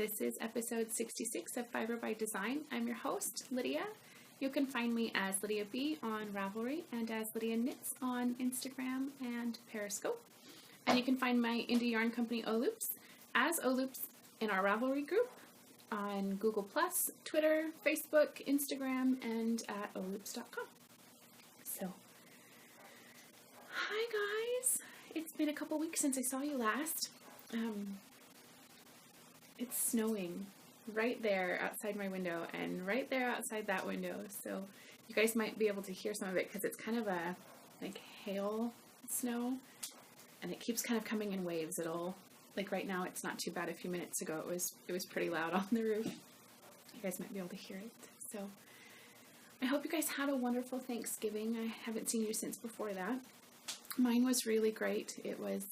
This is episode 66 of Fiber by Design. I'm your host, Lydia. You can find me as Lydia B on Ravelry and as Lydia Knits on Instagram and Periscope. And you can find my indie yarn company Ohloops as Ohloops in our Ravelry group on Google+, Twitter, Facebook, Instagram, and at ohloops.com. So, hi guys! It's been a couple weeks since I saw you last. It's snowing right there outside my window and right there outside that window, so you guys might be able to hear some of it because it's kind of a like hail snow and it keeps kind of coming in waves. It'll, like right now it's not too bad. A few minutes ago it was pretty loud on the roof. You guys might be able to hear it. So I hope you guys had a wonderful Thanksgiving. I haven't seen you since before that. Mine was really great. It was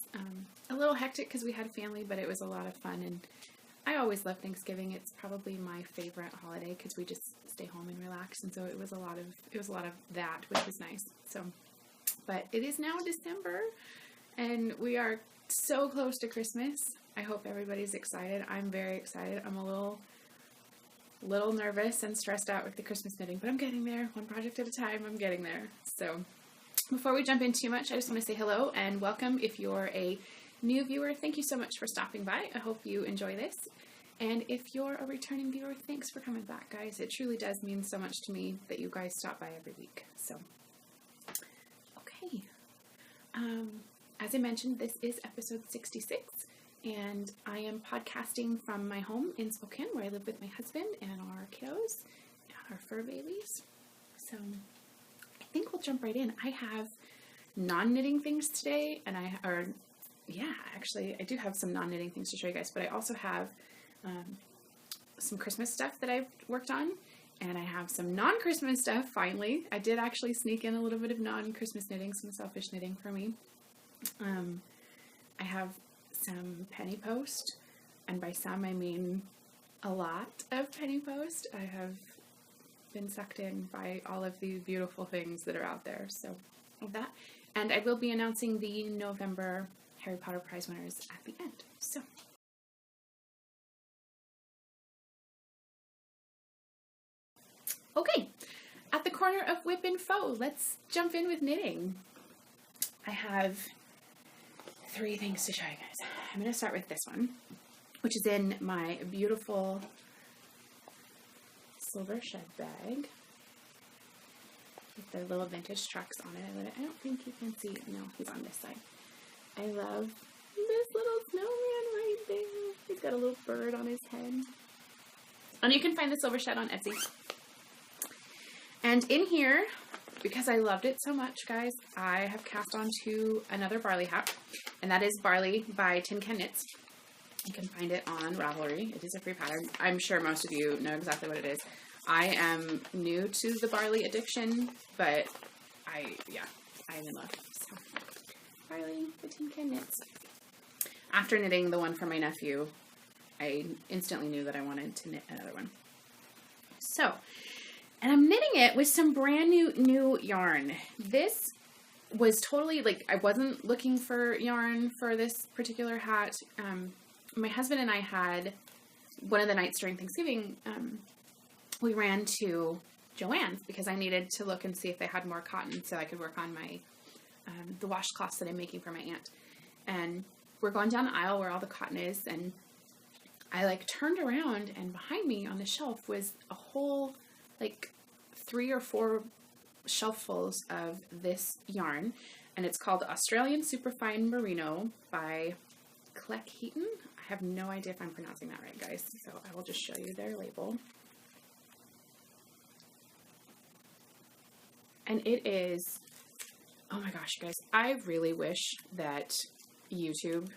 a little hectic because we had family, but it was a lot of fun, and I always love Thanksgiving. It's probably my favorite holiday because we just stay home and relax, and so it was a lot of that, which was nice. So, but it is now December, and we are so close to Christmas. I hope everybody's excited. I'm very excited. I'm a little nervous and stressed out with the Christmas knitting, but I'm getting there. One project at a time. I'm getting there. So, before we jump in too much, I just want to say hello and welcome. If you're a new viewer, thank you so much for stopping by. I hope you enjoy this. And if you're a returning viewer, thanks for coming back, guys. It truly does mean so much to me that you guys stop by every week. So, okay. As I mentioned, this is episode 66, and I am podcasting from my home in Spokane, where I live with my husband and our kiddos and our fur babies. So, I think we'll jump right in. I have non-knitting things today, and actually, I do have some non-knitting things to show you guys, but I also have some Christmas stuff that I've worked on, and I have some non-Christmas stuff, finally. I did actually sneak in a little bit of non-Christmas knitting, some selfish knitting for me. I have some penny post, and by some I mean a lot of penny post. I have been sucked in by all of the beautiful things that are out there, so of that. And I will be announcing the November Harry Potter prize winners at the end. So, okay, at the corner of whip and foe, let's jump in with knitting. I have 3 things to show you guys. I'm going to start with this one, which is in my beautiful silver shed bag with the little vintage trucks on it. I don't think you can see it. No, he's on this side. I love this little snowman right there. He's got a little bird on his head. And you can find the silver shed on Etsy. And in here, because I loved it so much, guys, I have cast on to another Barley hat, and that is Barley by Tin Can Knits. You can find it on Ravelry. It is a free pattern. I'm sure most of you know exactly what it is. I am new to the Barley addiction, but I'm in love. So, Barley by Tin Can Knits. After knitting the one for my nephew, I instantly knew that I wanted to knit another one. So, and I'm knitting it with some brand new yarn. This was totally, like, I wasn't looking for yarn for this particular hat. My husband and I had, one of the nights during Thanksgiving, we ran to Joann's because I needed to look and see if they had more cotton so I could work on my, the washcloths that I'm making for my aunt. And we're going down the aisle where all the cotton is, and I like turned around, and behind me on the shelf was a whole, like, 3 or 4 shelffuls of this yarn, and it's called Australian Superfine Merino by Clec Heaton. I have no idea if I'm pronouncing that right, guys, so I will just show you their label. And it is, oh my gosh, guys, I really wish that YouTube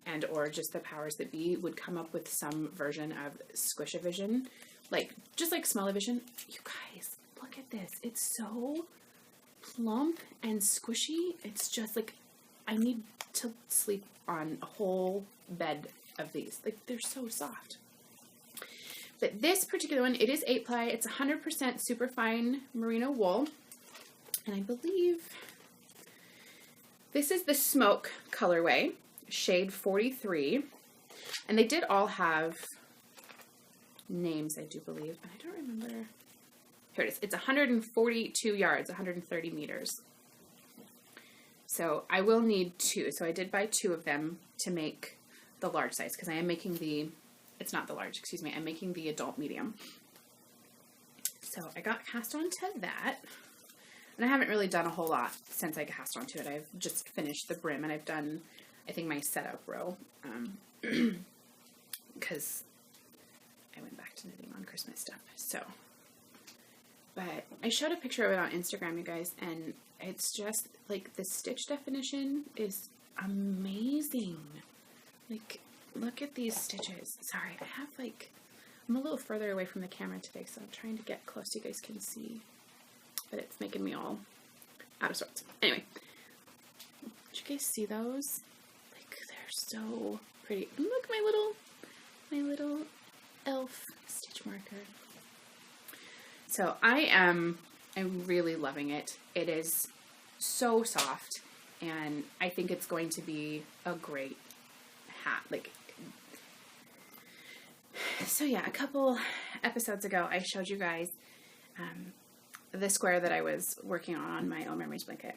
and or just the powers that be would come up with some version of Squish-O-Vision, like, just like Smell-O-Vision. You guys, look at this. It's so plump and squishy. It's just like, I need to sleep on a whole bed of these. Like, they're so soft. But this particular one, it is 8-ply. It's 100% superfine merino wool. And I believe this is the Smoke colorway, shade 43. And they did all have names, I do believe. And I don't remember. Here it is. It's 142 yards, 130 meters. So I will need 2. So I did buy 2 of them to make the large size, because I am making the, it's not the large, excuse me, I'm making the adult medium. So I got cast onto that. And I haven't really done a whole lot since I cast onto it. I've just finished the brim, and I've done, I think, my setup row. Because I went back to knitting on Christmas stuff. So, but I showed a picture of it on Instagram, you guys, and it's just, like, the stitch definition is amazing. Like, look at these stitches. Sorry, I have, like, I'm a little further away from the camera today, so I'm trying to get close so you guys can see. But it's making me all out of sorts. Anyway, did you guys see those? Like, they're so pretty. And look, my little elf stitch marker. So I'm really loving it. It is so soft, and I think it's going to be a great hat. Like, so yeah, a couple episodes ago, I showed you guys the square that I was working on my Own Memories blanket,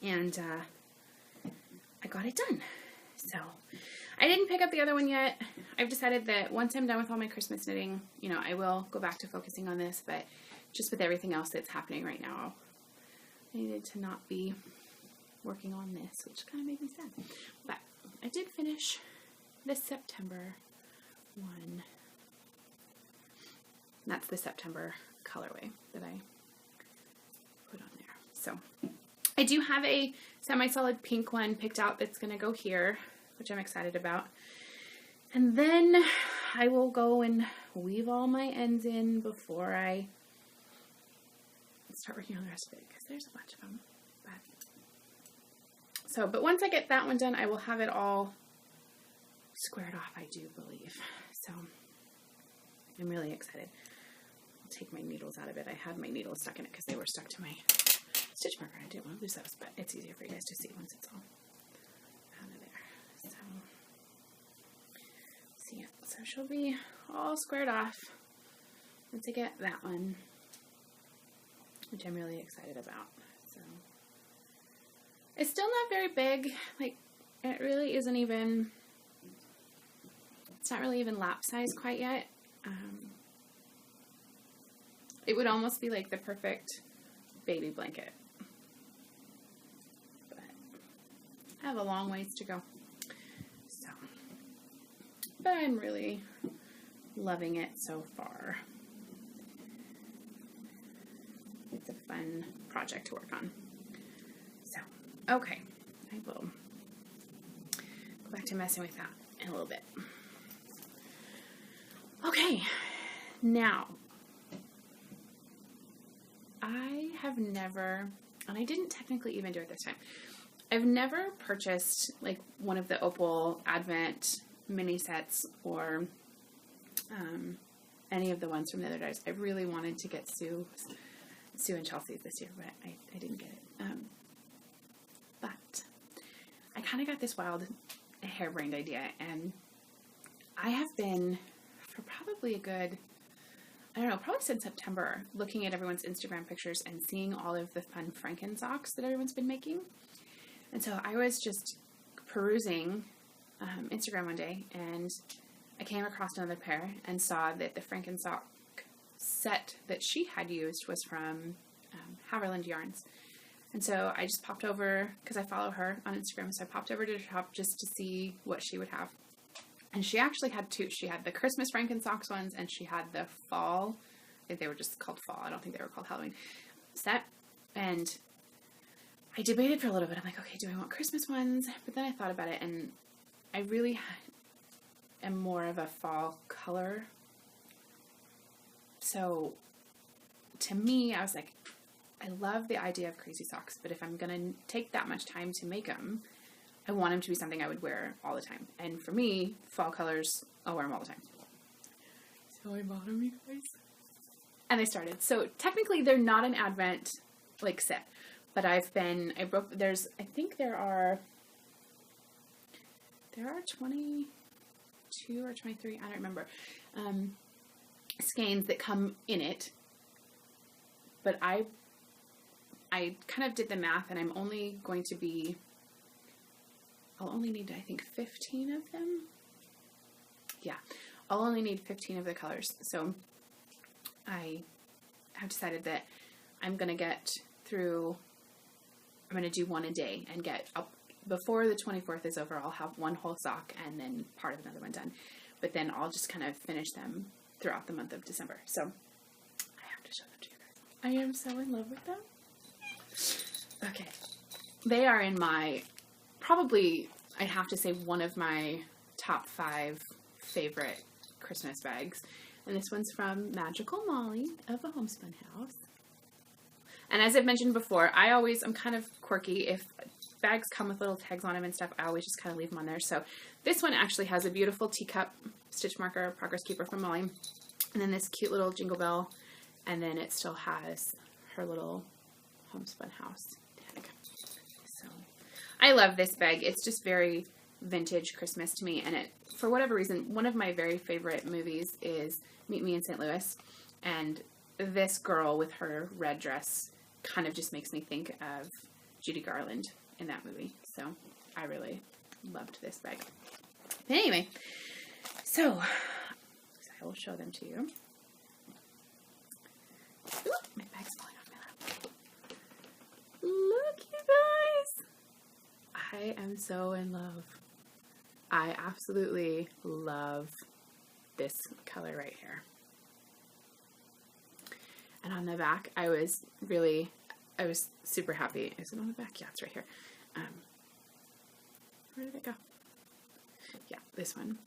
and I got it done. So I didn't pick up the other one yet. I've decided that once I'm done with all my Christmas knitting, you know, I will go back to focusing on this, but just with everything else that's happening right now, I needed to not be working on this, which kind of made me sad. But I did finish this September one. That's the September colorway that I put on there. So I do have a semi-solid pink one picked out that's going to go here, which I'm excited about. And then I will go and weave all my ends in before I start working on the rest of it, because there's a bunch of them. But once I get that one done, I will have it all squared off, I do believe. So I'm really excited. I'll take my needles out of it. I had my needles stuck in it because they were stuck to my stitch marker. I didn't want to lose those, but it's easier for you guys to see once it's all out of there. So yeah, so she'll be all squared off once I get that one, which I'm really excited about. So it's still not very big. Like, it really isn't even, it's not really even lap size quite yet. It would almost be like the perfect baby blanket. But I have a long ways to go. So, but I'm really loving it so far. It's a fun project to work on. So, okay, I will go back to messing with that in a little bit. Okay, now, I have never, and I didn't technically even do it this time, I've never purchased like one of the Opal Advent mini sets or any of the ones from the other days. I really wanted to get Sue and Chelsea's this year, but I didn't get it. But I kind of got this wild harebrained idea, and I have been for probably a good, I don't know, probably since September, looking at everyone's Instagram pictures and seeing all of the fun Franken socks that everyone's been making. And so I was just perusing Instagram one day, and I came across another pair and saw that the Franken sock set that she had used was from Haverland Yarns. And so I just popped over, because I follow her on Instagram, so I popped over to the shop just to see what she would have. And she actually had two. She had the Christmas Franken socks ones, and she had the fall, I think they were just called fall, I don't think they were called Halloween, set. And I debated for a little bit. I'm like, okay, do I want Christmas ones? But then I thought about it, and I really am more of a fall color. So to me, I was like, I love the idea of crazy socks, but if I'm going to take that much time to make them, I want them to be something I would wear all the time. And for me, fall colors, I'll wear them all the time. So I bought them, you guys. And I started. So technically they're not an Advent like set, but I think there are 22 or 23, I don't remember. skeins that come in it, but I kind of did the math, and I'll only need, I think, 15 of them. Yeah, I'll only need 15 of the colors. So I have decided that I'm going to do one a day and get up before the 24th is over. I'll have one whole sock and then part of another one done. But then I'll just kind of finish them throughout the month of December. So I have to show them to you guys. I am so in love with them. Okay. They are in probably, I'd have to say, one of my top 5 favorite Christmas bags. And this one's from Magical Molly of a Homespun House. And as I've mentioned before, I'm kind of quirky. If bags come with little tags on them and stuff, I always just kind of leave them on there. So this one actually has a beautiful teacup stitch marker, progress keeper from Molly. And then this cute little jingle bell. And then it still has her little Homespun House tag. So I love this bag. It's just very vintage Christmas to me. And for whatever reason, one of my very favorite movies is Meet Me in St. Louis. And this girl with her red dress kind of just makes me think of Judy Garland in that movie. So I really loved this bag. But anyway, so I will show them to you. Ooh, my bag's falling off my lap. Look, you guys. I am so in love. I absolutely love this color right here. And on the back, I was super happy. Is it on the back? Yeah, it's right here. Where did it go? Yeah, this one.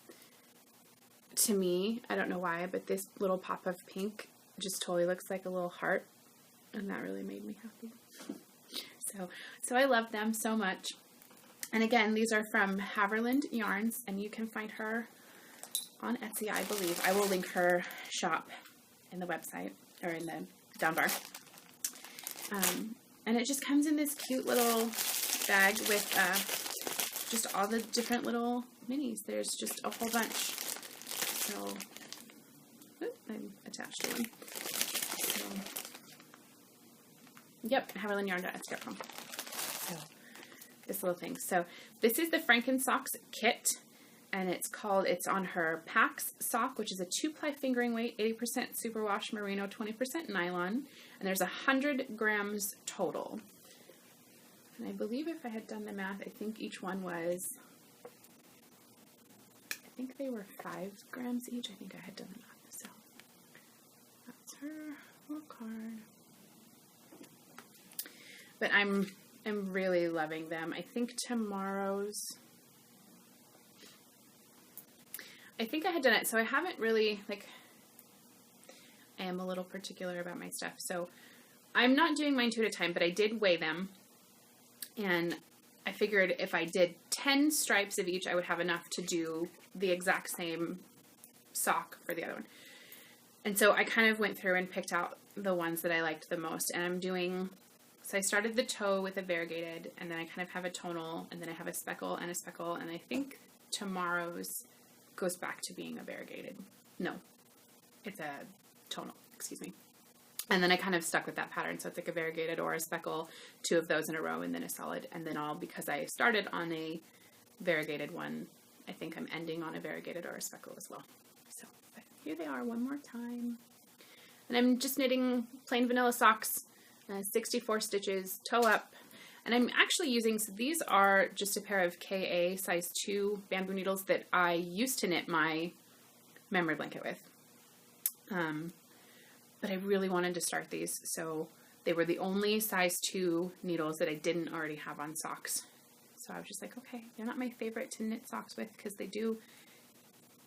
To me, I don't know why, but this little pop of pink just totally looks like a little heart, and that really made me happy. So I love them so much. And again, these are from Haverland Yarns, and you can find her on Etsy, I believe. I will link her shop in the website, or in the down bar. And it just comes in this cute little bag with just all the different little minis. There's just a whole bunch. So, I'm attached to one. So, yep, haverlandyarn.etsy.com. So, this little thing. So, this is the Franken Socks kit. And it's on her Pax sock, which is a 2-ply fingering weight, 80% superwash merino, 20% nylon. And there's 100 grams total. And I believe if I had done the math, I think each one was, I think they were 5 grams each. I think I had done the math. So that's her little card. But I'm really loving them. I think I think I had done it, so I haven't really, I am a little particular about my stuff, so I'm not doing mine 2 at a time, but I did weigh them, and I figured if I did 10 stripes of each, I would have enough to do the exact same sock for the other one. And so I kind of went through and picked out the ones that I liked the most, and so I started the toe with a variegated, and then I kind of have a tonal, and then I have a speckle, and I think tomorrow's goes back to being a variegated. No, it's a tonal, excuse me. And then I kind of stuck with that pattern. So it's like a variegated or a speckle, 2 of those in a row, and then a solid. And then because I started on a variegated one, I think I'm ending on a variegated or a speckle as well. So but here they are one more time. And I'm just knitting plain vanilla socks, 64 stitches, toe up. And I'm actually using, so these are just a pair of KA size 2 bamboo needles that I used to knit my memory blanket with. But I really wanted to start these, so they were the only size 2 needles that I didn't already have on socks. So I was just like, okay, they're not my favorite to knit socks with because they do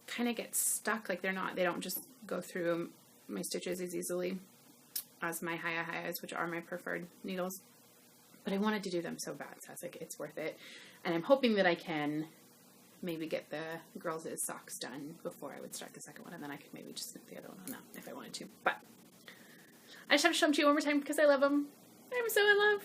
kind of get stuck. Like they don't just go through my stitches as easily as my Hiya-Hiyas, which are my preferred needles. But I wanted to do them so bad, so I was like, it's worth it. And I'm hoping that I can maybe get the girls' socks done before I would start the second one, and then I could maybe just snip the other one on that if I wanted to. But I just have to show them to you one more time because I love them. I'm so in love.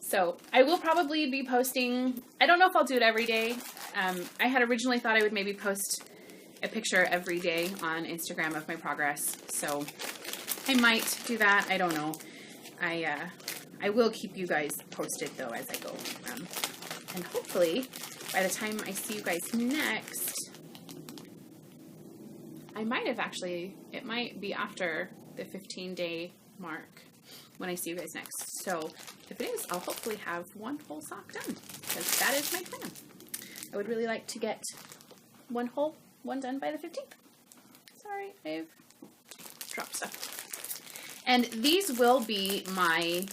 So I will probably be posting, I don't know if I'll do it every day. I had originally thought I would maybe post a picture every day on Instagram of my progress. So I might do that. I don't know. I will keep you guys posted though as I go. And hopefully by the time I see you guys next, I might have actually, it might be after the 15-day mark when I see you guys next. So if it is, I'll hopefully have one whole sock done, because that is my plan. I would really like to get one done by the 15th. Sorry, I've dropped stuff. And these will be my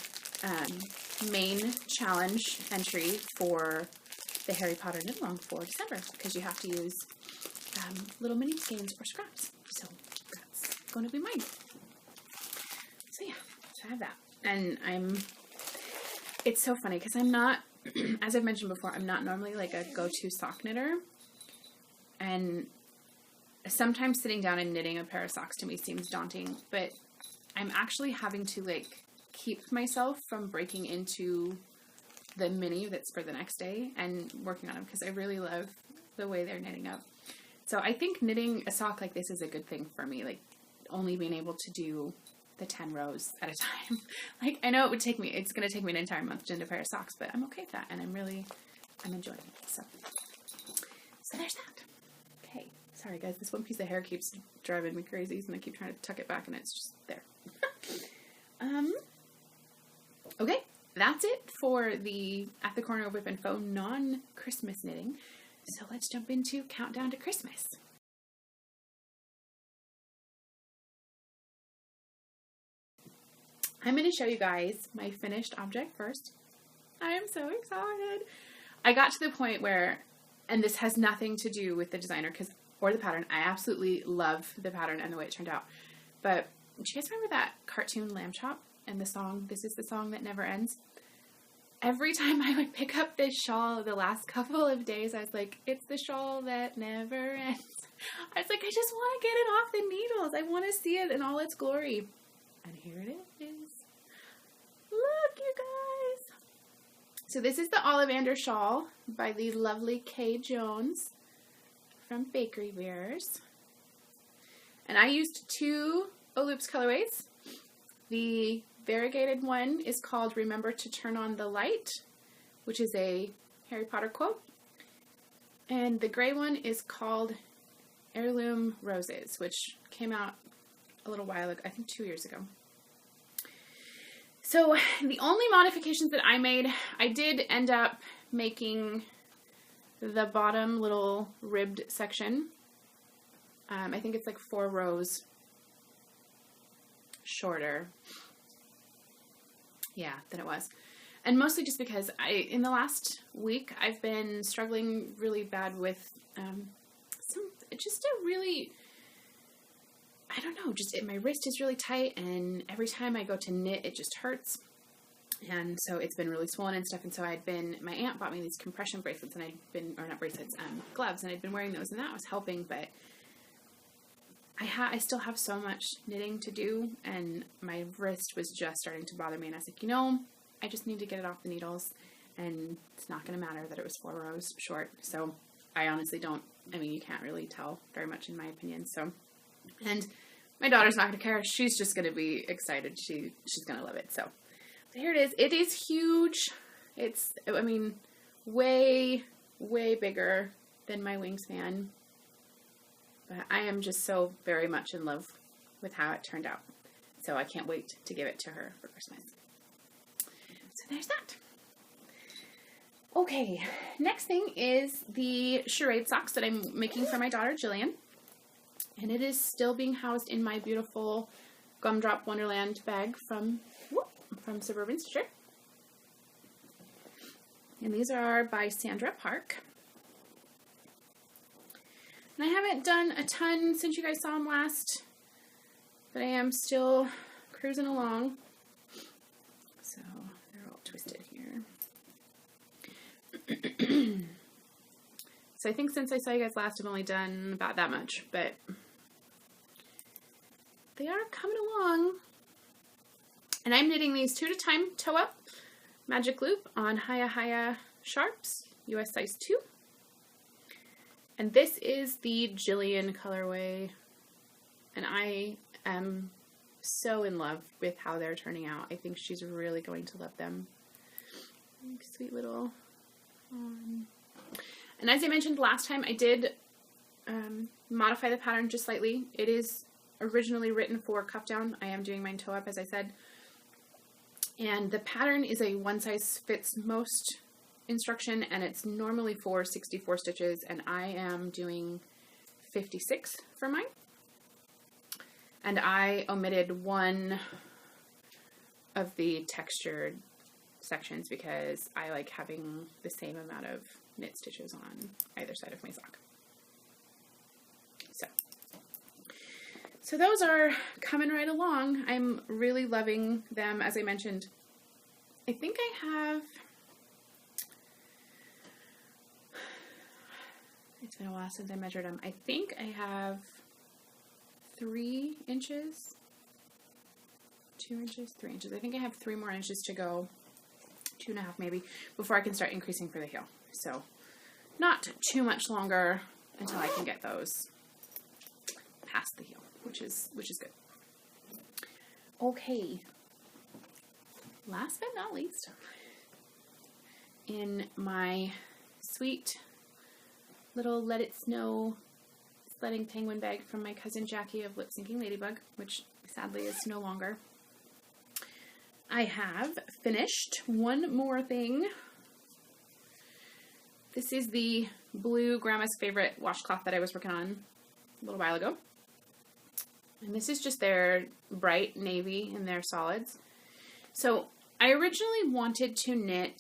main challenge entry for the Harry Potter knit along for December, because you have to use little mini skeins or scraps. So that's going to be mine. So yeah, so I have that. And it's so funny because I'm not, as I've mentioned before, I'm not normally like a go-to sock knitter. And sometimes sitting down and knitting a pair of socks to me seems daunting, but I'm actually having to like keep myself from breaking into the mini that's for the next day and working on them, because I really love the way they're knitting up. So I think knitting a sock like this is a good thing for me, like only being able to do the 10 rows at a time. Like I know it's going to take me an entire month to knit a pair of socks, but I'm okay with that, and I'm enjoying it. So there's that. Okay, sorry guys, this one piece of hair keeps driving me crazy, and I keep trying to tuck it back and it's just there. Okay, that's it for the At the Corner of Whip and Foam non-Christmas knitting. So let's jump into Countdown to Christmas. I'm going to show you guys my finished object first. I am so excited. I got to the point where, and this has nothing to do with the designer or the pattern. I absolutely love the pattern and the way it turned out. But do you guys remember that cartoon Lamb Chop and the song, This Is the Song That Never Ends? Every time I would pick up this shawl the last couple of days, I was like, it's the shawl that never ends. I was like, I just want to get it off the needles. I want to see it in all its glory. And here it is. Look, you guys. So this is the Ollivander shawl by the lovely Kay Jones from Bakery Wears. And I used 2 Ohloops colorways. The variegated one is called Remember to Turn on the Light, which is a Harry Potter quote. And the gray one is called Heirloom Roses, which came out a little while ago, I think 2 years ago. So the only modifications that I made, I did end up making the bottom little ribbed section. I think it's like 4 rows shorter. Yeah, than it was. And mostly just because in the last week, I've been struggling really bad with I don't know, my wrist is really tight, and every time I go to knit, it just hurts. And so it's been really swollen and stuff. And so my aunt bought me these compression bracelets, and gloves, and I'd been wearing those, and that was helping, but I still have so much knitting to do, and my wrist was just starting to bother me, and I was like, I just need to get it off the needles, and it's not going to matter that it was 4 rows short. So I honestly you can't really tell very much in my opinion. So, and my daughter's not going to care. She's just going to be excited. She's going to love it. So here it is. It is huge. It's, way, way bigger than my Wingspan. But I am just so very much in love with how it turned out. So I can't wait to give it to her for Christmas. So there's that. Okay, next thing is the charade socks that I'm making for my daughter Jillian. And it is still being housed in my beautiful Gumdrop Wonderland bag from Suburban Stitcher. And these are by Sandra Park. And I haven't done a ton since you guys saw them last, but I am still cruising along. So they're all twisted here. So I think since I saw you guys last, I've only done about that much, but they are coming along. And I'm knitting these 2 at a time, toe up. magic loop on Hiya Hiya Sharps, US size 2. And this is the Jillian colorway, and I am so in love with how they're turning out. I think she's really going to love them. Sweet little and as I mentioned last time, I did modify the pattern just slightly. It is originally written for cuff down. I am doing mine toe up, as I said. And the pattern is a one size fits most instruction, and it's normally for 64 stitches, and I am doing 56 for mine. And I omitted one of the textured sections because I like having the same amount of knit stitches on either side of my sock. So those are coming right along. I'm really loving them. As I mentioned, I think I have, it's been a while since I measured them. I think I have 3 inches, 2 inches, 3 inches. I think I have 3 more inches to go, 2.5 maybe, before I can start increasing for the heel. So not too much longer until I can get those past the heel, which is good. Okay, last but not least, in my sweet little Let It Snow sledding penguin bag from my cousin Jackie of Lip Syncing Ladybug, which sadly is no longer, I have finished one more thing. This is the blue Grandma's Favorite washcloth that I was working on a little while ago. And this is just their bright navy and their solids. So I originally wanted to knit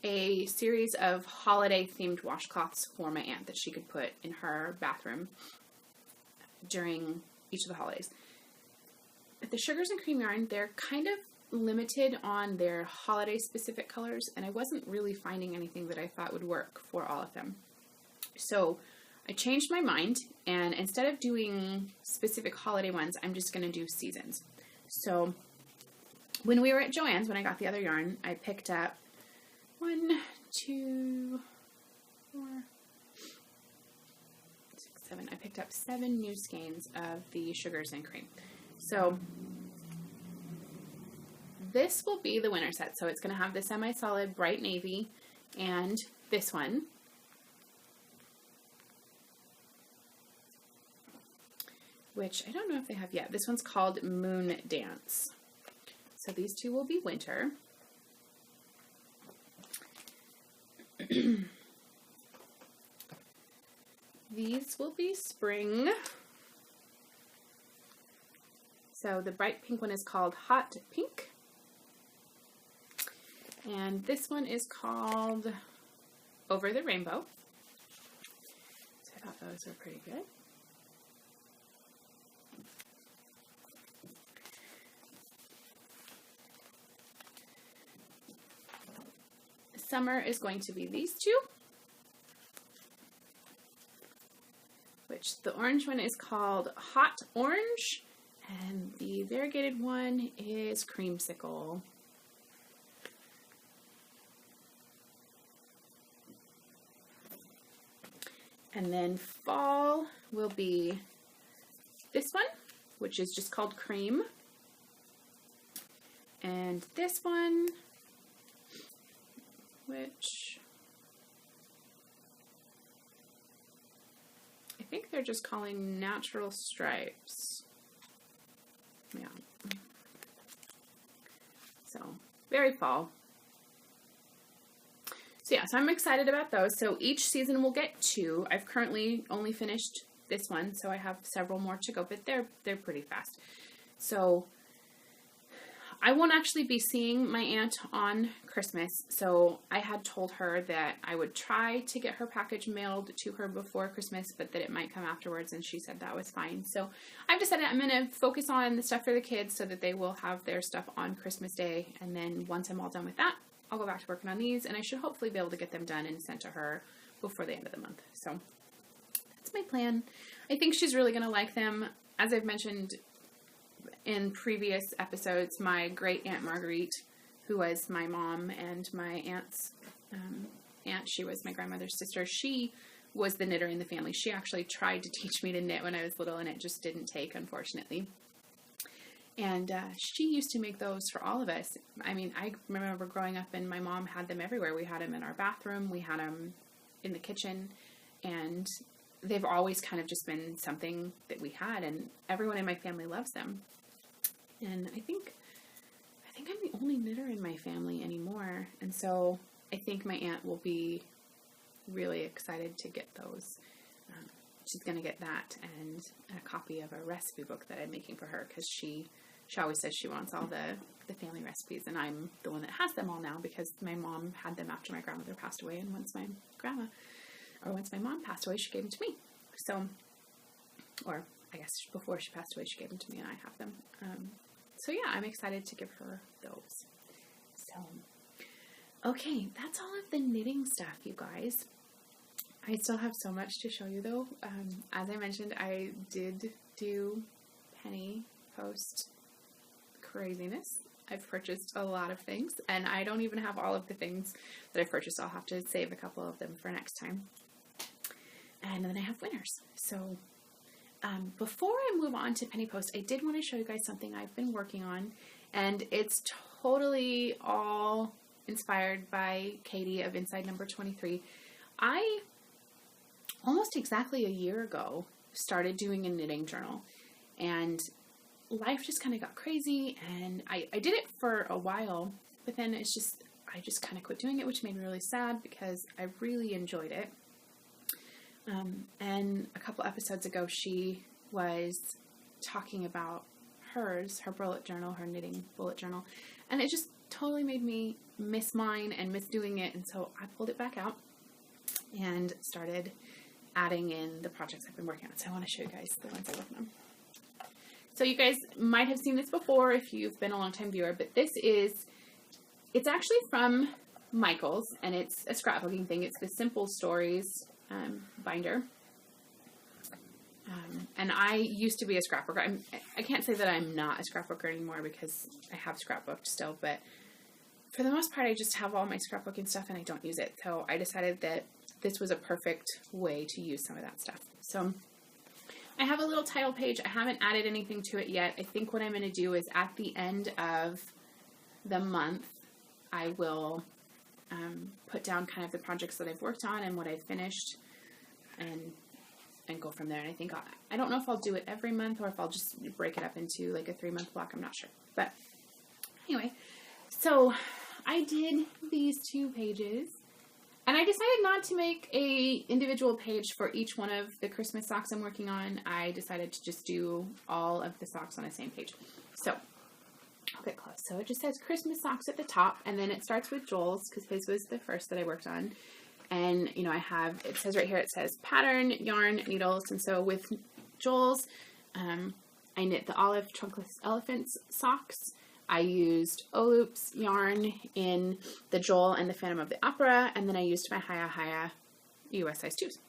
a series of holiday themed washcloths for my aunt that she could put in her bathroom during each of the holidays. But the Sugars and Cream yarn, they're kind of limited on their holiday specific colors, and I wasn't really finding anything that I thought would work for all of them. So I changed my mind, and instead of doing specific holiday ones, I'm just going to do seasons. So when we were at Joann's, when I got the other yarn, I picked up 1, 2, 4, 6, 7. I picked up 7 new skeins of the Sugars and Cream. So this will be the winter set. So it's going to have the semi-solid bright navy and this one. Which I don't know if they have yet. This one's called Moon Dance. So these two will be winter. These will be spring. So the bright pink one is called Hot Pink. And this one is called Over the Rainbow. So I thought those were pretty good. Summer is going to be these two, which the orange one is called Hot Orange, and the variegated one is Creamsicle. And then fall will be this one, which is just called Cream, and this one, which I think they're just calling Natural Stripes. Yeah. So, very fall. So yeah, so I'm excited about those. So each season will get 2. I've currently only finished this one, so I have several more to go, but they're pretty fast. So I won't actually be seeing my aunt on Christmas, so I had told her that I would try to get her package mailed to her before Christmas, but that it might come afterwards, and she said that was fine. So I've decided I'm going to focus on the stuff for the kids so that they will have their stuff on Christmas Day, and then once I'm all done with that, I'll go back to working on these, and I should hopefully be able to get them done and sent to her before the end of the month. So that's my plan. I think she's really going to like them. As I've mentioned in previous episodes, my great Aunt Marguerite who was my mom and my aunt's aunt. She was my grandmother's sister. She was the knitter in the family. She actually tried to teach me to knit when I was little, and it just didn't take, unfortunately. And she used to make those for all of us. I mean, I remember growing up and my mom had them everywhere. We had them in our bathroom. We had them in the kitchen. And they've always kind of just been something that we had. And everyone in my family loves them. And I think I'm the only knitter in my family anymore. And so I think my aunt will be really excited to get those. She's going to get that and a copy of a recipe book that I'm making for her, because she always says she wants all the family recipes, and I'm the one that has them all now because my mom had them after my grandmother passed away, and once my mom passed away, she gave them to me. So, or I guess before she passed away, she gave them to me, and I have them. So yeah, I'm excited to give her those. So, okay, that's all of the knitting stuff, you guys. I still have so much to show you though. As I mentioned, I did do penny post craziness. I've purchased a lot of things, and I don't even have all of the things that I've purchased. I'll have to save a couple of them for next time. And then I have winners. So before I move on to penny post, I did want to show you guys something I've been working on, and it's totally all inspired by Katie of Inside Number 23. I almost exactly a year ago started doing a knitting journal, and life just kind of got crazy, and I did it for a while, but then I just kind of quit doing it, which made me really sad because I really enjoyed it. And a couple episodes ago, she was talking about her bullet journal, her knitting bullet journal, and it just totally made me miss mine and miss doing it, and so I pulled it back out and started adding in the projects I've been working on. So I want to show you guys the ones I'm working on. So you guys might have seen this before if you've been a long-time viewer, but it's actually from Michael's, and it's a scrapbooking thing. It's the Simple Stories binder. And I used to be a scrapbooker. I can't say that I'm not a scrapbooker anymore because I have scrapbooked still, but for the most part, I just have all my scrapbooking stuff and I don't use it. So I decided that this was a perfect way to use some of that stuff. So I have a little title page. I haven't added anything to it yet. I think what I'm going to do is at the end of the month, I will put down kind of the projects that I've worked on and what I've finished, and go from there. And I think I don't know if I'll do it every month or if I'll just break it up into like a 3-month block. I'm not sure. But anyway, so I did these 2 pages. And I decided not to make a individual page for each one of the Christmas socks I'm working on. I decided to just do all of the socks on the same page. So, I'll get close. So it just says Christmas socks at the top, and then it starts with Joel's, because his was the first that I worked on. And, you know, it says right here, it says pattern, yarn, needles. And so with Joel's, I knit the olive trunkless elephants socks. I used Ohloops yarn in the Joel and the Phantom of the Opera, and then I used my Hiya US size 2s.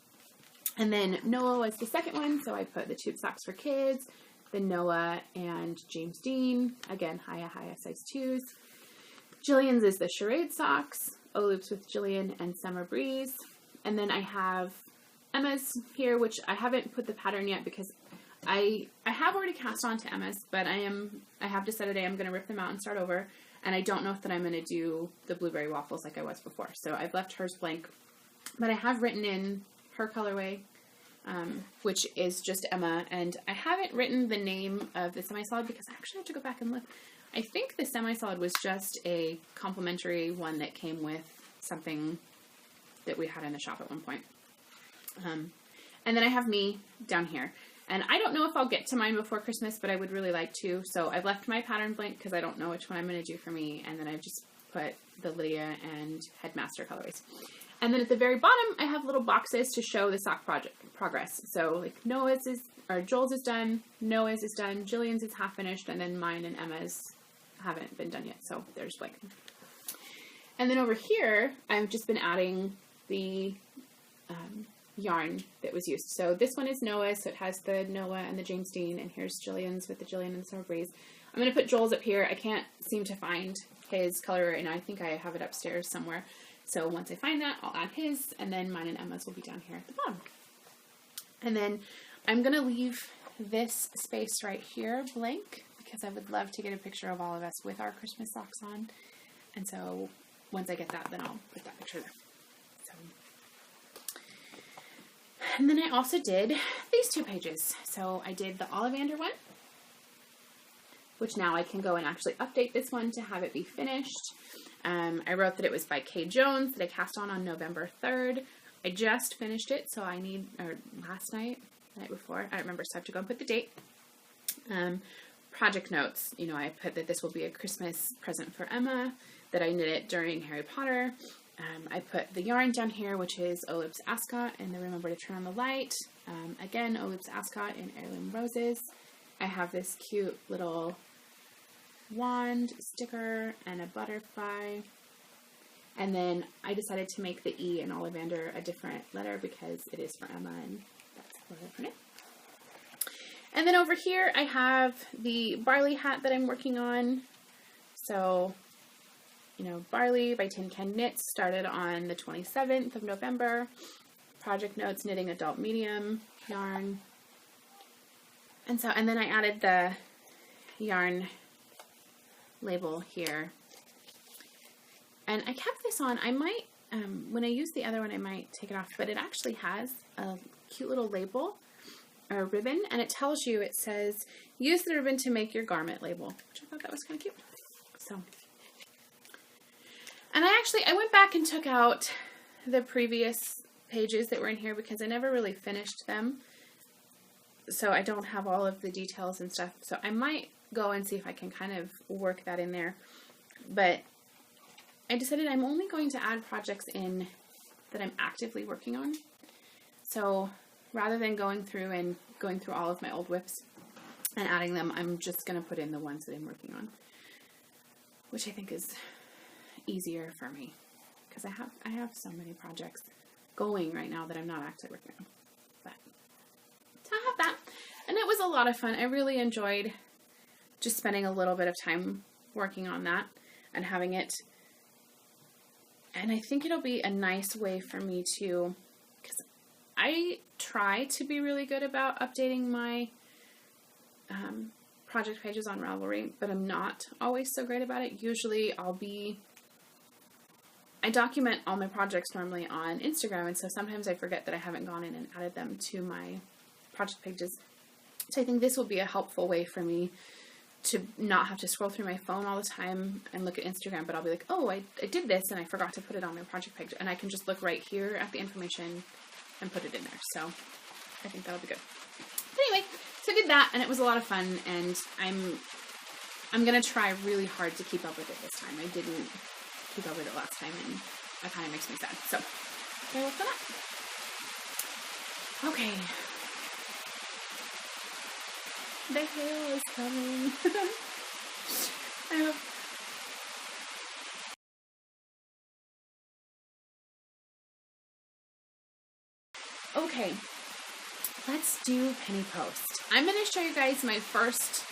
And then Noah was the second one, so I put the tube socks for kids, then Noah and James Dean, again, Hiya size 2s. Jillian's is the charade socks, Ohloops with Jillian and Summer Breeze. And then I have Emma's here, which I haven't put the pattern yet because I have already cast on to Emma's, but I have decided I am going to rip them out and start over, and I don't know if that I'm going to do the blueberry waffles like I was before. So I've left hers blank, but I have written in her colorway, which is just Emma, and I haven't written the name of the semi-solid because I actually have to go back and look. I think the semi-solid was just a complimentary one that came with something that we had in the shop at one point. And then I have me down here. And I don't know if I'll get to mine before Christmas, but I would really like to. So I've left my pattern blank because I don't know which one I'm going to do for me. And then I've just put the Lydia and Headmaster colorways. And then at the very bottom, I have little boxes to show the sock project progress. So like Joel's is done, Noah's is done, Jillian's is half finished, and then mine and Emma's haven't been done yet. So there's blank. And then over here, I've just been adding the yarn that was used. So this one is Noah's, so it has the Noah and the James Dean, and here's Jillian's with the Jillian and the Summer Breeze. I'm going to put Joel's up here. I can't seem to find his color, and I think I have it upstairs somewhere. So once I find that, I'll add his, and then mine and Emma's will be down here at the bottom. And then I'm going to leave this space right here blank because I would love to get a picture of all of us with our Christmas socks on. And so once I get that, then I'll put that picture there. So, and then I also did these 2 pages. So I did the Ollivander one, which now I can go and actually update this one to have it be finished. I wrote that it was by Kay Jones, that I cast on November 3rd. I just finished it, so I need, or last night, the night before, I don't remember, so I have to go and put the date. Project notes, you know, I put that this will be a Christmas present for Emma, that I knit it during Harry Potter. I put the yarn down here, which is Ohloops Ascot, and the Remember to Turn on the Light. Again, Ohloops Ascot in Heirloom Roses. I have this cute little wand sticker and a butterfly. And then I decided to make the E in Ollivander a different letter because it is for Emma, and that's what I put it. And then over here I have the Barley hat that I'm working on. So, you know, Barley by Tin Can Knits started on the 27th of November. Project notes, knitting adult medium yarn. And so, and then I added the yarn label here. And I kept this on. I might, when I use the other one, I might take it off, but it actually has a cute little label or a ribbon, and it tells you, it says, use the ribbon to make your garment label, which I thought that was kind of cute. So, and I went back and took out the previous pages that were in here because I never really finished them. So I don't have all of the details and stuff. So I might go and see if I can kind of work that in there. But I decided I'm only going to add projects in that I'm actively working on. So rather than going through all of my old whips and adding them, I'm just going to put in the ones that I'm working on, which I think is easier for me because I have so many projects going right now that I'm not actually working on. But so I have that, and it was a lot of fun. I really enjoyed just spending a little bit of time working on that and having it. And I think it'll be a nice way for me to, because I try to be really good about updating my project pages on Ravelry, but I'm not always so great about it. Usually I document all my projects normally on Instagram, and so sometimes I forget that I haven't gone in and added them to my project pages. So I think this will be a helpful way for me to not have to scroll through my phone all the time and look at Instagram, but I'll be like, oh, I did this and I forgot to put it on my project page, and I can just look right here at the information and put it in there. So I think that'll be good. But anyway, so I did that, and it was a lot of fun, and I'm going to try really hard to keep up with it this time. I didn't keep up with it last time, and that kind of makes me sad. So I worked on that. Okay. The hail is coming. I hope. Okay, let's do penny post. I'm going to show you guys my first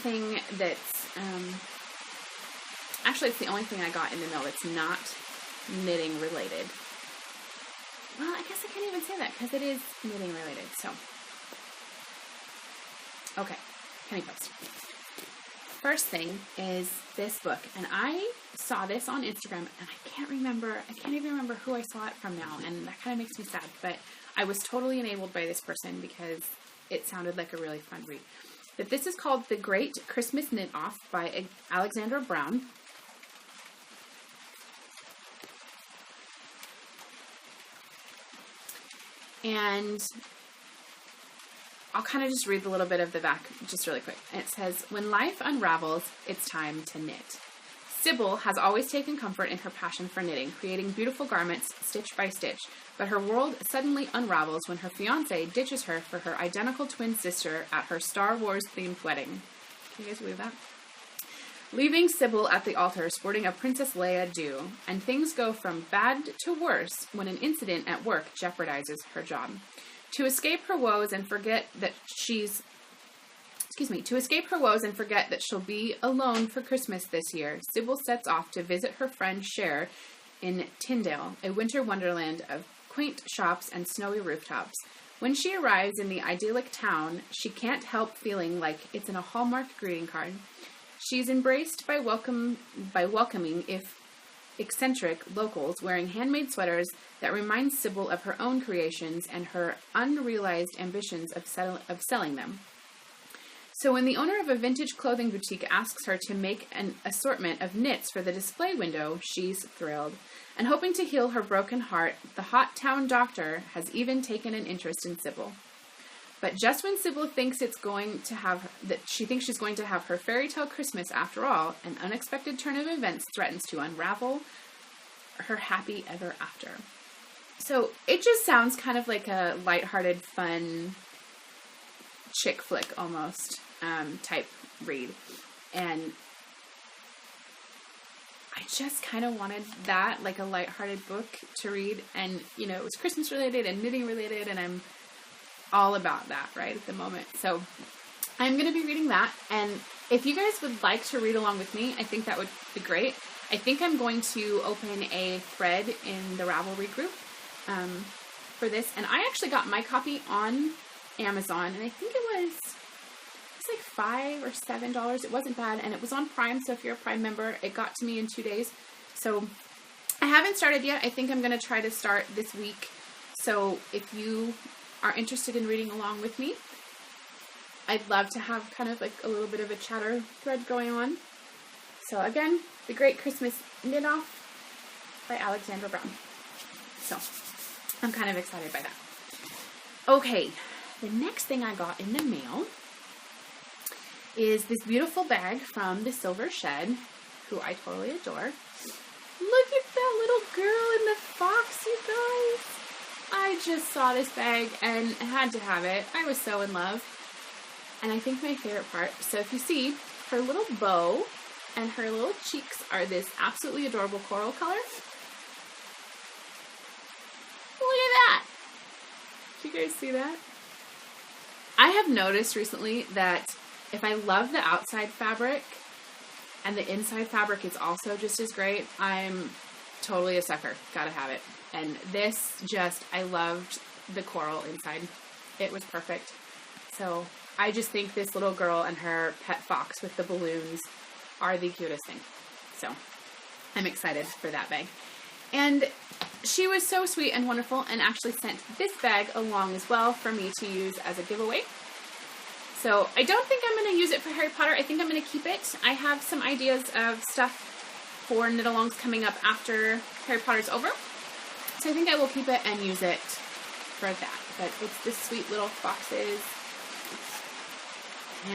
thing that's, actually it's the only thing I got in the mail that's not knitting related. Well, I guess I can't even say that because it is knitting related, so. Okay, penny post. First thing is this book, and I saw this on Instagram, and I can't even remember who I saw it from now, and that kind of makes me sad, but I was totally enabled by this person because it sounded like a really fun read. But this is called The Great Christmas Knit Off by Alexandra Brown. And I'll kind of just read a little bit of the back just really quick. And it says, when life unravels, it's time to knit. Sybil has always taken comfort in her passion for knitting, creating beautiful garments stitch by stitch, but her world suddenly unravels when her fiancé ditches her for her identical twin sister at her Star Wars-themed wedding. Can you guys believe that? Leaving Sybil at the altar sporting a Princess Leia do, and things go from bad to worse when an incident at work jeopardizes her job. To escape her woes and forget that she's To escape her woes and forget that she'll be alone for Christmas this year, Sybil sets off to visit her friend Cher in Tyndale, a winter wonderland of quaint shops and snowy rooftops. When she arrives in the idyllic town, she can't help feeling like it's in a Hallmark greeting card. She's embraced by welcoming, if eccentric, locals wearing handmade sweaters that remind Sybil of her own creations and her unrealized ambitions of selling them. So when the owner of a vintage clothing boutique asks her to make an assortment of knits for the display window, she's thrilled. And hoping to heal her broken heart, the hot town doctor has even taken an interest in Sybil. But just when Sybil thinks she's going to have her fairy tale Christmas after all, an unexpected turn of events threatens to unravel her happy ever after. So it just sounds kind of like a lighthearted, fun chick flick almost type read. And I just kind of wanted that, like a lighthearted book to read. And, you know, it was Christmas related and knitting related, and I'm all about that right at the moment. So I'm going to be reading that. And if you guys would like to read along with me, I think that would be great. I think I'm going to open a thread in the Ravelry group for this. And I actually got my copy on Amazon, and I think it was like $5 or $7. It wasn't bad, and it was on Prime, so if you're a Prime member, it got to me in 2 days. So I haven't started yet. I think I'm going to try to start this week. So if you are interested in reading along with me, I'd love to have kind of like a little bit of a chatter thread going on. So again, The Great Christmas Knit Off by Alexandra Brown. So I'm kind of excited by that. Okay, the next thing I got in the mail is this beautiful bag from the Silver Shed, who I totally adore. Look at that little girl in the fox, you guys. I just saw this bag and had to have it. I was so in love. And I think my favorite part, so if you see, her little bow and her little cheeks are this absolutely adorable coral color. Look at that. Did you guys see that? I have noticed recently that if I love the outside fabric and the inside fabric is also just as great, I'm totally a sucker. Gotta have it. And this just, I loved the coral inside. It was perfect. So I just think this little girl and her pet fox with the balloons are the cutest thing. So I'm excited for that bag. And she was so sweet and wonderful and actually sent this bag along as well for me to use as a giveaway. So I don't think I'm going to use it for Harry Potter. I think I'm going to keep it. I have some ideas of stuff for knit-alongs coming up after Harry Potter's over. So I think I will keep it and use it for that. But it's this sweet little foxes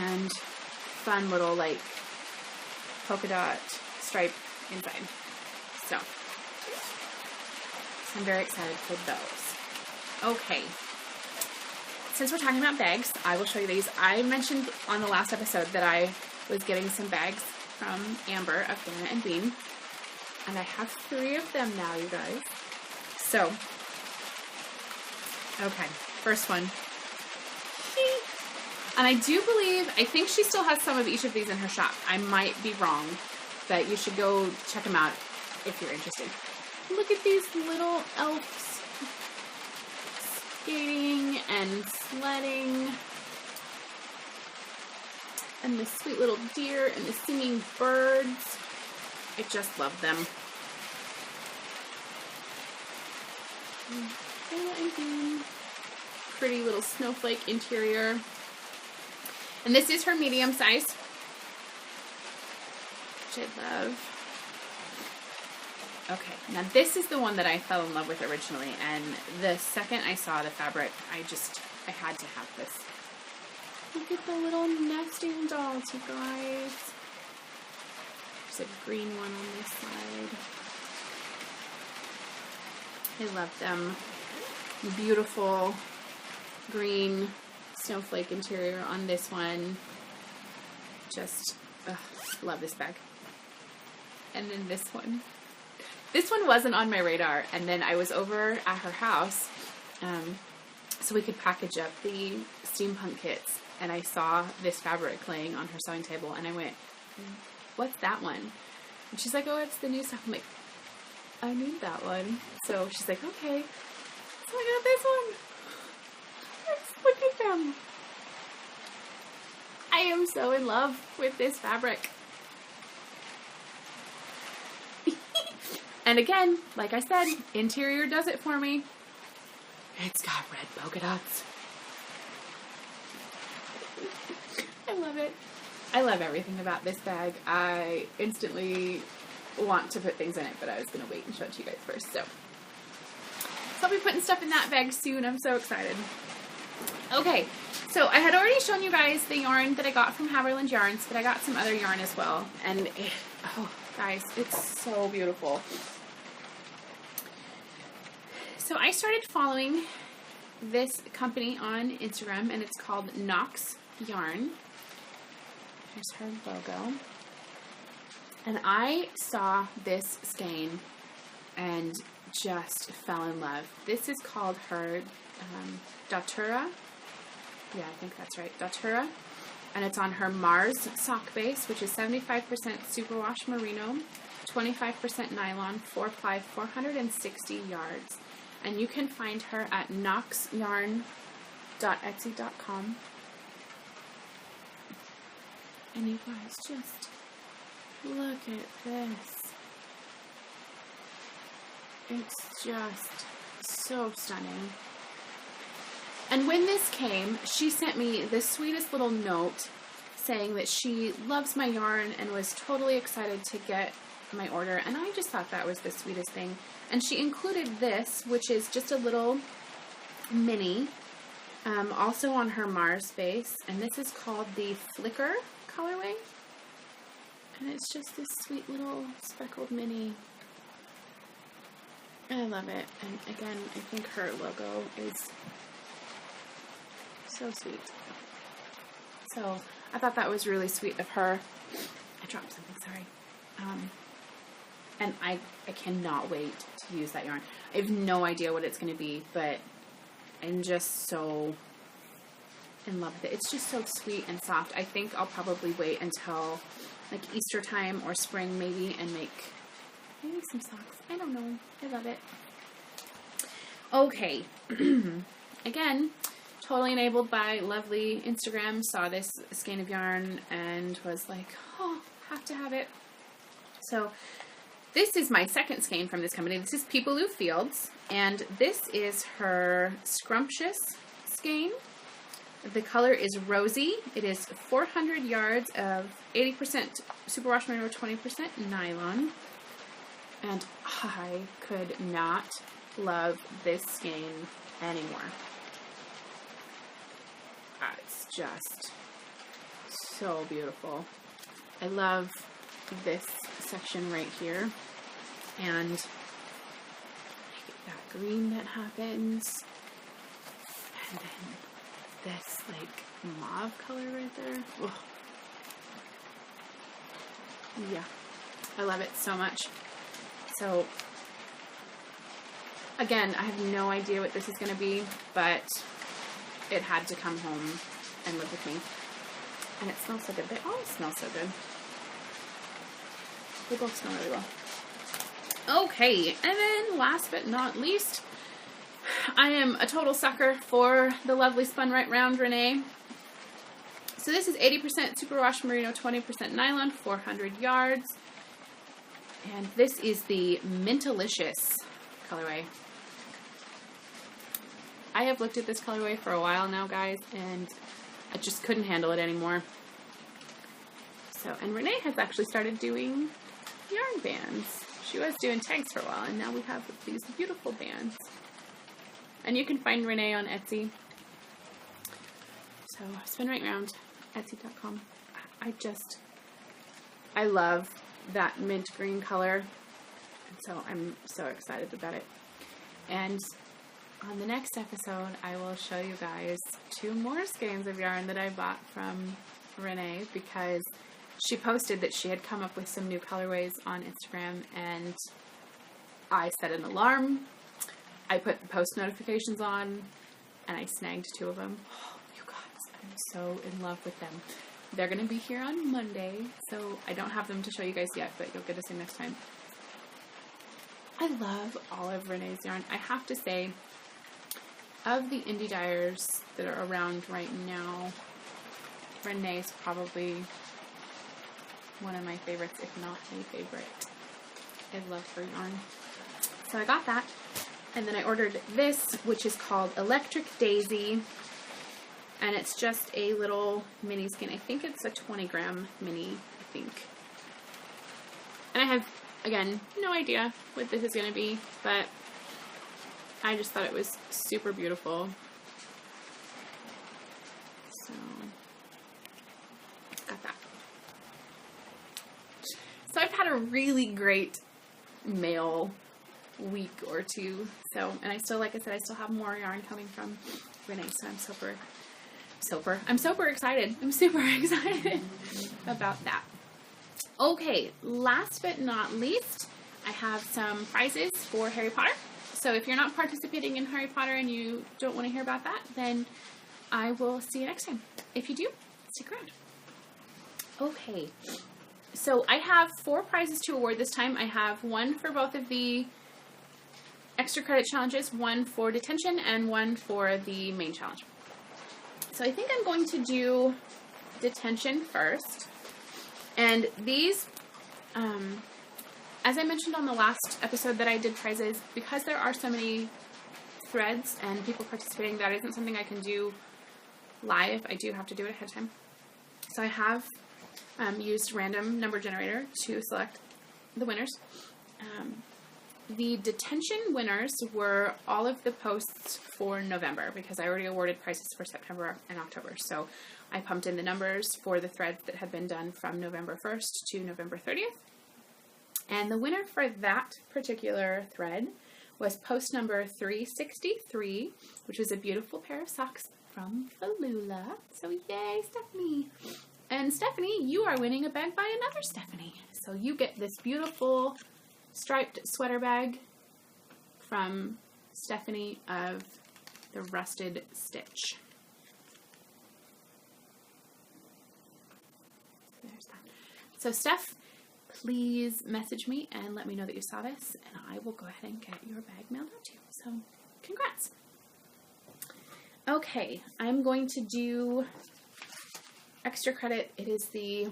and fun little like polka dot stripe inside. So I'm very excited for those. Okay. Since we're talking about bags, I will show you these. I mentioned on the last episode that I was getting some bags from Amber of Dana and Bean. And I have 3 of them now, you guys. So, okay, first one. And I do believe, I think she still has some of each of these in her shop. I might be wrong, but you should go check them out if you're interested. Look at these little elves skating and sledding. And the sweet little deer and the singing birds. I just love them. Pretty little snowflake interior. And this is her medium size, which I love. Okay, now this is the one that I fell in love with originally, and the second I saw the fabric, I had to have this. Look at the little nesting dolls, you guys. There's a green one on this side. I love them. Beautiful green snowflake interior on this one. Just love this bag. And then this one. This one wasn't on my radar, and then I was over at her house so we could package up the steampunk kits, and I saw this fabric laying on her sewing table, and I went, what's that one? And she's like, oh, it's the new stuff. I'm like, I need that one. So she's like, okay. So I got this one. Look at them. I am so in love with this fabric. And again, like I said, interior does it for me. It's got red polka dots. I love it. I love everything about this bag. I instantly want to put things in it, but I was going to wait and show it to you guys first. So I'll be putting stuff in that bag soon. I'm so excited. Okay, so I had already shown you guys the yarn that I got from Haverland Yarns, but I got some other yarn as well. And, oh, guys, it's so beautiful. So I started following this company on Instagram, and it's called Knox Yarn. Here's her logo. And I saw this skein and just fell in love. This is called her Datura. Yeah, I think that's right. Datura. And it's on her Mars sock base, which is 75% superwash merino, 25% nylon, 4-ply, 460 yards. And you can find her at knoxyarn.etsy.com. And you guys, just look at this. It's just so stunning. And when this came, she sent me the sweetest little note saying that she loves my yarn and was totally excited to get my order. And I just thought that was the sweetest thing. And she included this, which is just a little mini, also on her Mars base. And this is called the Flicker colorway. And it's just this sweet little speckled mini. And I love it. And again, I think her logo is so sweet. So I thought that was really sweet of her. I dropped something, sorry. And I cannot wait to use that yarn. I have no idea what it's going to be, but I'm just so in love with it. It's just so sweet and soft. I think I'll probably wait until like Easter time or spring maybe and make maybe some socks. I don't know. I love it. Okay. Again, totally enabled by lovely Instagram. Saw this skein of yarn and was like, oh, have to have it. So this is my second skein from this company. This is Peepaloo Fields, and this is her Scrumptious skein. The color is rosy. It is 400 yards of 80% superwash merino, 20% nylon. And I could not love this skein anymore. It's just so beautiful. I love this section right here. And that green that happens. And then this like mauve color right there. Ugh. Yeah, I love it so much. So again, I have no idea what this is going to be, but it had to come home and live with me. And it smells so good. They all smell so good. They both smell really well. Okay, and then last but not least, I am a total sucker for the lovely Spun Right Round Renee. So this is 80% superwash merino, 20% nylon, 400 yards. And this is the Mintalicious colorway. I have looked at this colorway for a while now, guys, and I just couldn't handle it anymore. So, and Renee has actually started doing yarn bands. She was doing tags for a while, and now we have these beautiful bands. And you can find Renee on Etsy. So, Spin Right Round, Etsy.com. I love that mint green color. And so I'm so excited about it. And on the next episode, I will show you guys 2 more skeins of yarn that I bought from Renee, because she posted that she had come up with some new colorways on Instagram, and I set an alarm. I put the post notifications on, and I snagged 2 of them. Oh, you guys. I'm so in love with them. They're going to be here on Monday, so I don't have them to show you guys yet, but you'll get to see next time. I love all of Renee's yarn. I have to say, of the indie dyers that are around right now, Renee's probably one of my favorites, if not my favorite. I love her yarn. So I got that. And then I ordered this, which is called Electric Daisy. And it's just a little mini skein. I think it's a 20-gram mini, I think. And I have, again, no idea what this is going to be, but I just thought it was super beautiful. So, got that. So I've had a really great mail week or two. So, and I still, like I said, I still have more yarn coming from Renee, so I'm super excited. I'm super excited about that. Okay, last but not least, I have some prizes for Harry Potter. So if you're not participating in Harry Potter and you don't want to hear about that, then I will see you next time. If you do, stick around. Okay, so I have 4 prizes to award this time. I have one for both of the extra credit challenges, one for detention, and one for the main challenge. So I think I'm going to do detention first. And these, as I mentioned on the last episode that I did prizes, because there are so many threads and people participating, that isn't something I can do live. I do have to do it ahead of time. So I have used random number generator to select the winners. The detention winners were all of the posts for November, because I already awarded prizes for September and October. So I pumped in the numbers for the threads that had been done from November 1st to November 30th. And the winner for that particular thread was post number 363, which was a beautiful pair of socks from Falula. So yay, Stephanie. And Stephanie, you are winning a bag by another Stephanie. So you get this beautiful striped sweater bag from Stephanie of the Rusted Stitch. There's that. So Steph, please message me and let me know that you saw this, and I will go ahead and get your bag mailed out to you. So congrats. Okay, I'm going to do extra credit. It is the,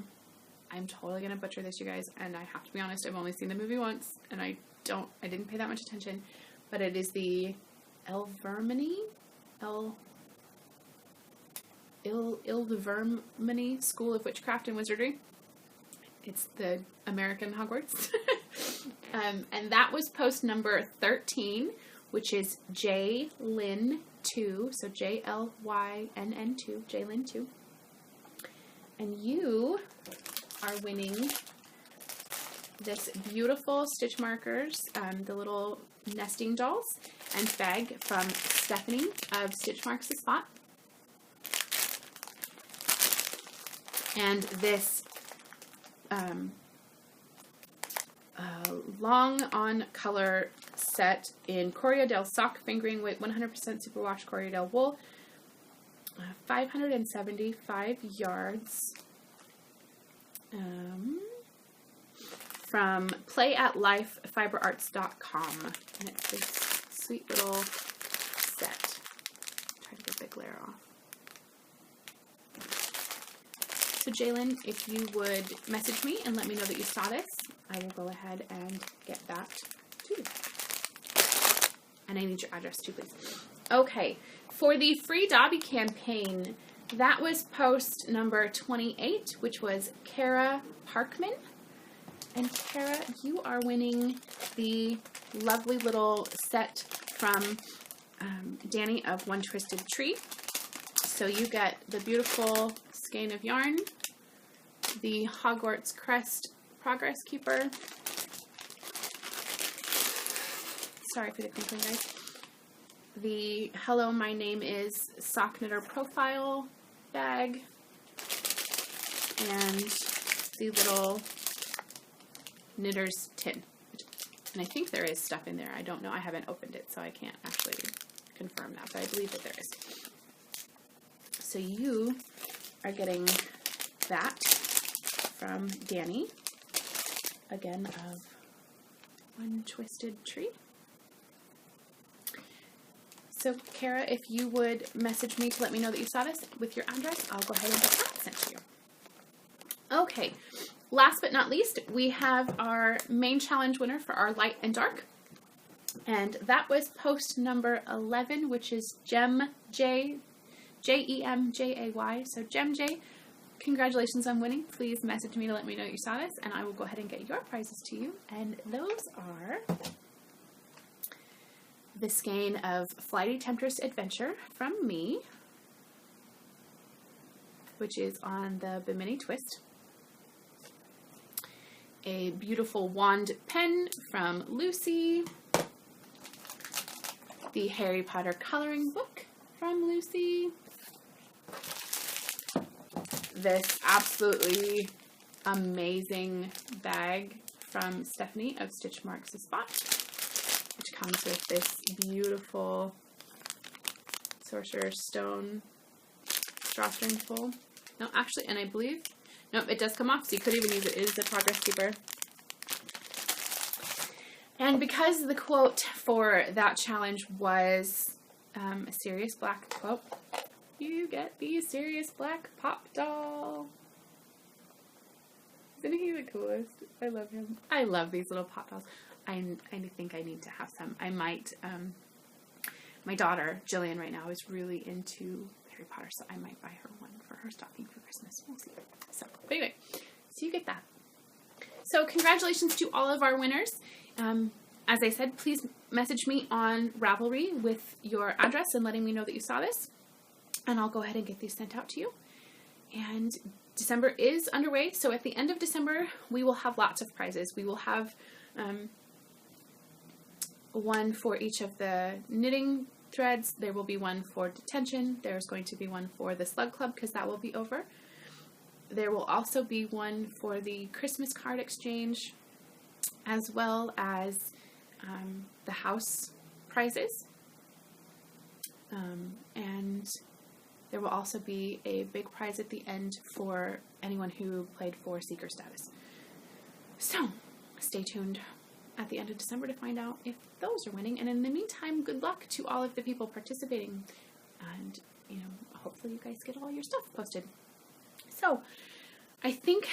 I'm totally going to butcher this, you guys, and I have to be honest, I've only seen the movie once, and I didn't pay that much attention, but it is the Ilvermini School of Witchcraft and Wizardry. It's the American Hogwarts. And that was post number 13, which is JLyn2, so JLYNN2, JLyn2. And you are winning this beautiful stitch markers, the little nesting dolls and bag from Stephanie of Stitch Marks the Spot. And this long on color set in Corriedale sock fingering weight, 100% superwash Corriedale wool, 575 yards, from playatlifefiberarts.com, and it's this sweet little set. Try to get the glare off. So Jalen, if you would message me and let me know that you saw this, I will go ahead and get that to you. And I need your address too, please. Okay, for the Free Dobby campaign, that was post number 28, which was Kara Parkman. And Kara, you are winning the lovely little set from Danny of One Twisted Tree. So you get the beautiful skein of yarn, the Hogwarts Crest Progress Keeper. Sorry for the crinkling, guys. The Hello, My Name Is Sock Knitter Profile bag, and the little knitter's tin. And I think there is stuff in there. I don't know. I haven't opened it, so I can't actually confirm that, but I believe that there is. So you are getting that from Danny, again of One Twisted Tree. So Kara, if you would message me to let me know that you saw this with your address, I'll go ahead and get that sent to you. Okay, last but not least, we have our main challenge winner for our light and dark. And that was post number 11, which is Gem J, J-E-M-J-A-Y. So Gem J, congratulations on winning. Please message me to let me know you saw this, and I will go ahead and get your prizes to you. And those are the skein of Flighty Temptress Adventure from me, which is on the Bimini twist. A beautiful wand pen from Lucy. The Harry Potter coloring book from Lucy. This absolutely amazing bag from Stephanie of Stitch Marks a Spot, which comes with this beautiful Sorcerer's Stone drawstring full. No, actually, and I believe, no, it does come off, so you could even use it. It is a progress keeper. And because the quote for that challenge was a Sirius Black quote, you get the Sirius Black Pop Doll. Isn't he the coolest? I love him. I love these little pop dolls. I think I need to have some. I might, my daughter, Jillian, right now is really into Harry Potter, so I might buy her one for her stocking for Christmas. We'll see. So, but anyway, so you get that. So congratulations to all of our winners. As I said, please message me on Ravelry with your address and letting me know that you saw this, and I'll go ahead and get these sent out to you. And December is underway, so at the end of December, we will have lots of prizes. We will have one for each of the knitting threads. There will be one for detention. There's going to be one for the Slug Club, because that will be over. There will also be one for the Christmas card exchange, as well as the house prizes. And there will also be a big prize at the end for anyone who played for Seeker status. So stay tuned at the end of December to find out if those are winning. And in the meantime, good luck to all of the people participating. And, you know, hopefully you guys get all your stuff posted. So I think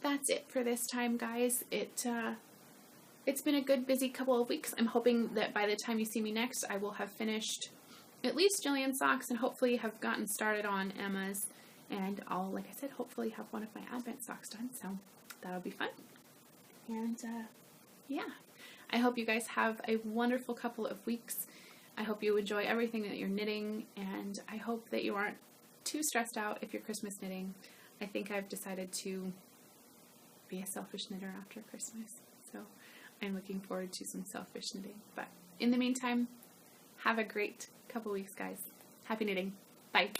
that's it for this time, guys. It's been a good, busy couple of weeks. I'm hoping that by the time you see me next, I will have finished at least Jillian's socks and hopefully have gotten started on Emma's. And I'll, like I said, hopefully have one of my Advent socks done. So that'll be fun. And yeah, I hope you guys have a wonderful couple of weeks. I hope you enjoy everything that you're knitting, and I hope that you aren't too stressed out if you're Christmas knitting. I think I've decided to be a selfish knitter after Christmas, so I'm looking forward to some selfish knitting. But in the meantime, have a great couple weeks, guys. Happy knitting. Bye.